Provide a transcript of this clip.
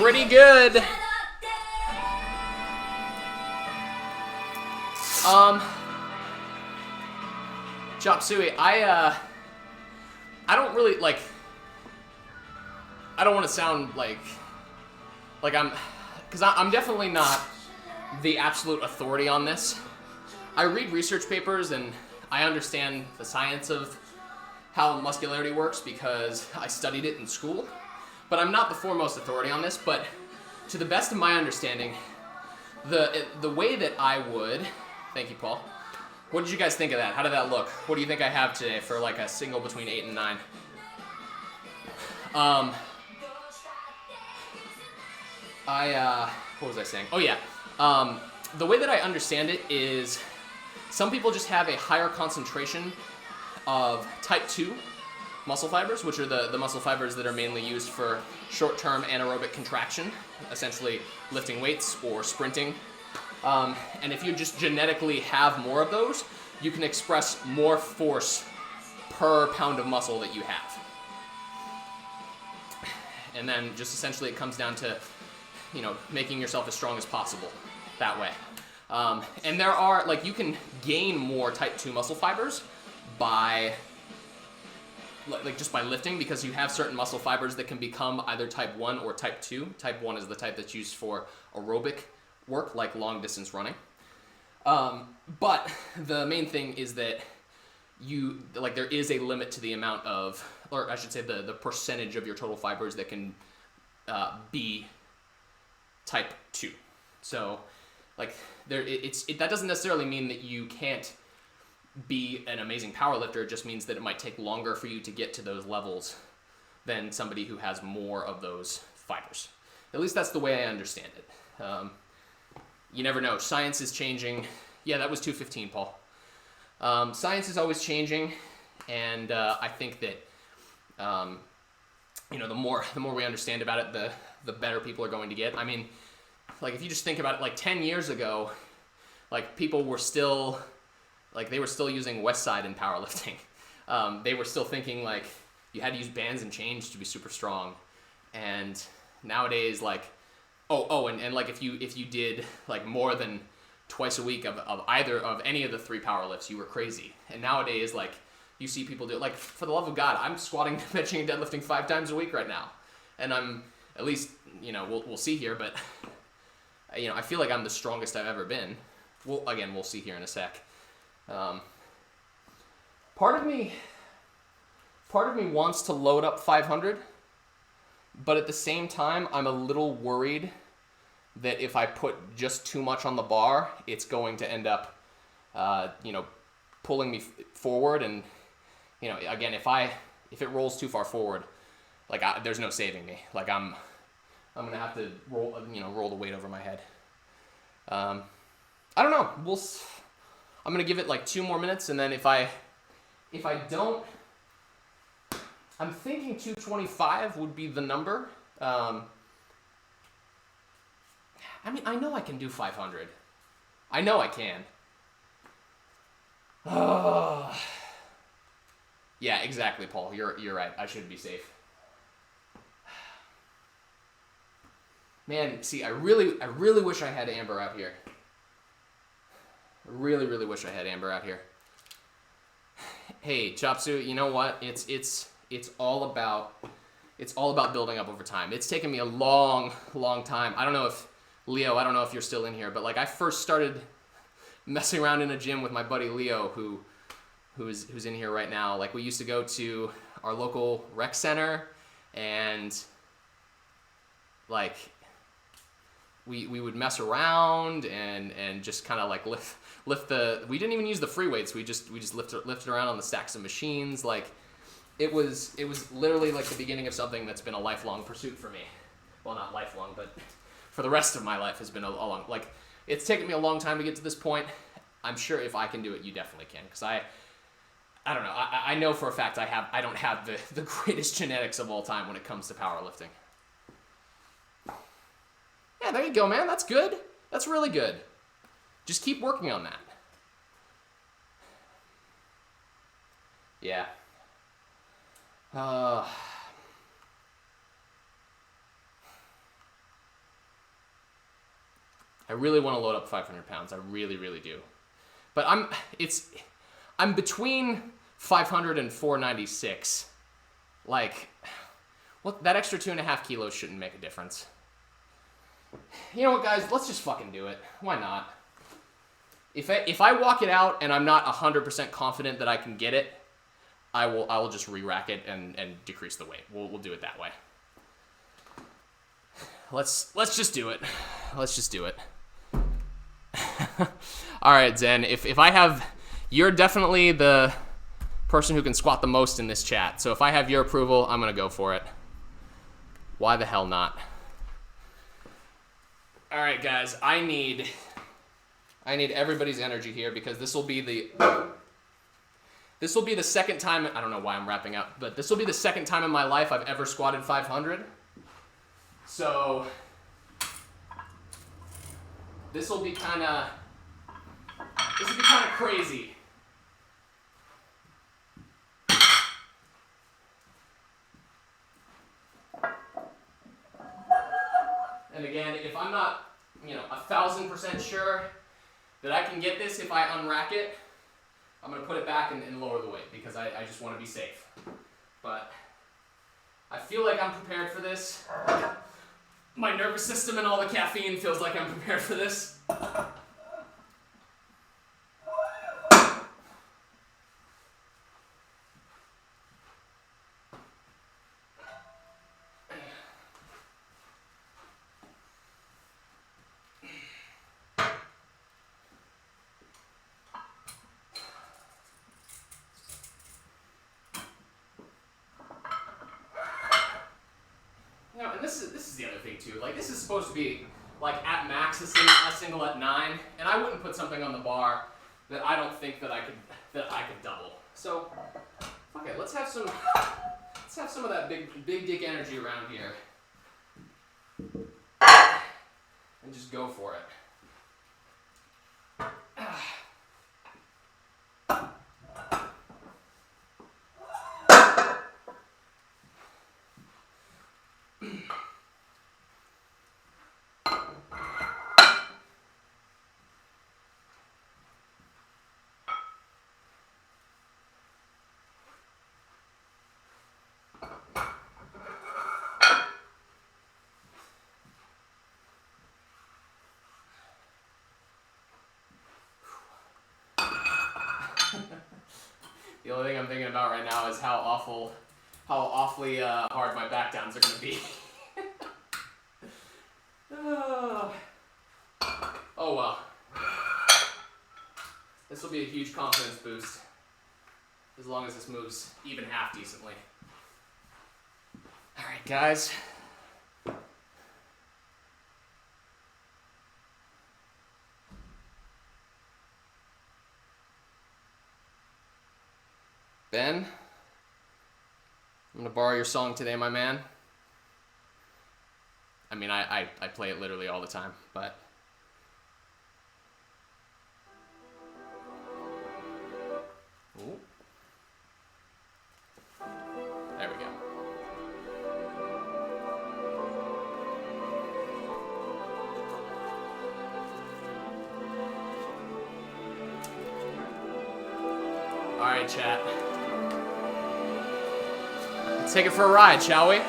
pretty good. Chop Suey, I don't really, like, I don't want to sound like because I'm definitely not the absolute authority on this. I read research papers and I understand the science of how muscularity works because I studied it in school, but I'm not the foremost authority on this. But to the best of my understanding, the way that I would, thank you, Paul. What did you guys think of that? How did that look? What do you think I have today for like a single between 8 and 9? What was I saying? Oh yeah. The way that I understand it is some people just have a higher concentration of type 2 muscle fibers, which are the muscle fibers that are mainly used for short-term anaerobic contraction, essentially lifting weights or sprinting. And if you just genetically have more of those, you can express more force per pound of muscle that you have. And then just essentially it comes down to, making yourself as strong as possible that way. And there are, like, you can gain more type 2 muscle fibers by, like, just by lifting, because you have certain muscle fibers that can become either type 1 or type 2. Type 1 is the type that's used for aerobic work, like long distance running. But the main thing is that there is a limit to the amount of, or I should say the percentage of your total fibers that can be type 2. So, like, that doesn't necessarily mean that you can't be an amazing power lifter. It just means that it might take longer for you to get to those levels than somebody who has more of those fibers. At least that's the way I understand it. You never know. Science is changing. Yeah, that was 215, Paul. Science is always changing, and I think that the more we understand about it, the better people are going to get. I mean, like, if you just think about it, like 10 years ago, like, people were still, like, they were still using West Side in powerlifting. They were still thinking, like, you had to use bands and chains to be super strong. And nowadays, like, and like, if you did, like, more than twice a week of any of the 3 power lifts, you were crazy. And nowadays, like, you see people do it. Like, for the love of God, I'm squatting, benching, and deadlifting 5 times a week right now. And I'm, at least, we'll see here, but, I feel like I'm the strongest I've ever been. We'll see here in a sec. Part of me wants to load up 500, but at the same time, I'm a little worried that if I put just too much on the bar, it's going to end up, pulling me forward. And, again, if it rolls too far forward, like, there's no saving me. Like, I'm gonna have to roll the weight over my head. I don't know. I'm gonna give it like 2 more minutes, and then if I don't, I'm thinking 225 would be the number. I mean, I know I can do 500. I know I can. Yeah, exactly, Paul. You're right. I should be safe. Man, see, I really wish I had Amber out here. I really, really wish I had Amber out here. Hey, Chopsu, you know what? It's all about building up over time. It's taken me a long, long time. I don't know if Leo, I don't know if you're still in here, but, like, I first started messing around in a gym with my buddy Leo, who's in here right now. Like, we used to go to our local rec center, and, like, we would mess around and just kind of, like, lift we didn't even use the free weights. We just lifted around on the stacks of machines. Like, it was literally like the beginning of something that's been a lifelong pursuit for me. Well, not lifelong, but for the rest of my life has been a long, like, it's taken me a long time to get to this point. I'm sure if I can do it, you definitely can. Because I don't know. I know for a fact I don't have the greatest genetics of all time when it comes to powerlifting. Yeah, there you go, man. That's good. That's really good. Just keep working on that. Yeah. I really want to load up 500 pounds. I really, really do. But I'm between 500 and 496. Like, well, that extra 2.5 kilos shouldn't make a difference. You know what, guys? Let's just fucking do it. Why not? If I walk it out and I'm not 100% confident that I can get it, I will just re-rack it and decrease the weight. We'll do it that way. Let's just do it. Let's just do it. All right, Zen. If I have, you're definitely the person who can squat the most in this chat. So if I have your approval, I'm gonna go for it. Why the hell not? All right, guys. I need everybody's energy here because this will be the second time. I don't know why I'm wrapping up, but this will be the second time in my life I've ever squatted 500. So this will be kind of crazy. And again, if I'm not, 1,000% sure that I can get this if I unrack it, I'm going to put it back and lower the weight because I just want to be safe. But I feel like I'm prepared for this. My nervous system and all the caffeine feels like I'm prepared for this. And this is the other thing too. Like, this is supposed to be like at max a single at 9, and I wouldn't put something on the bar that I don't think that I could double. So fuck it, let's have some of that big dick energy around here, and just go for it. The only thing I'm thinking about right now is how awfully hard my back downs are going to be. Oh well. This will be a huge confidence boost as long as this moves even half decently. All right, guys. Ben, I'm gonna borrow your song today, my man. I mean, I play it literally all the time, but... Ooh. There we go. All right, chat. Let's take it for a ride, shall we?